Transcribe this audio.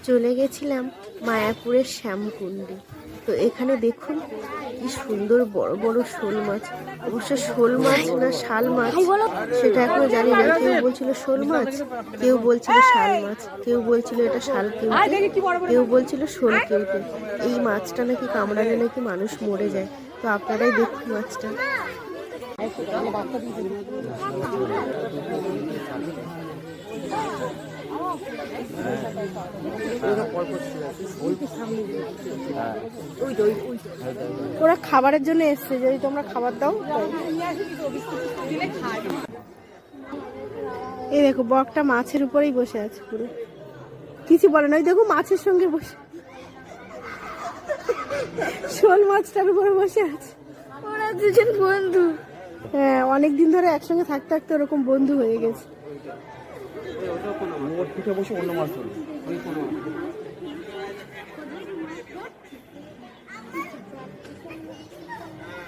চলে গেছিলাম মায়াপুরের শ্যামকুণ্ডে। তো এখানে দেখুন কি সুন্দর বড় বড় শোল মাছ। অবশ্য শোল মাছ না শাল মাছ সেটা এখনো জানি না। কেউ বলছিল শোল মাছ, কেউ বলছিল শাল মাছ, কেউ বলছিল এটা শাল কেউটে, কেউ বলছিল শোল কেউটে। এই মাছটা নাকি কামড়ালে নাকি মানুষ মরে যায়। তো আপনারাই দেখুন মাছটা। ওরা খাবারের জন্য এসছে, যদি তোমরা খাবার দাও। এই দেখো বকটা মাছের উপরেই বসে আছে, পুরো কিছু বলে না। ওই দেখো মাছের সঙ্গে বসে, শোল মাছটার উপরে বসে আছে। ওরা দুজন বন্ধু। হ্যাঁ, অনেকদিন ধরে একসঙ্গে থাকতে থাকতে ওরকম বন্ধু হয়ে গেছে।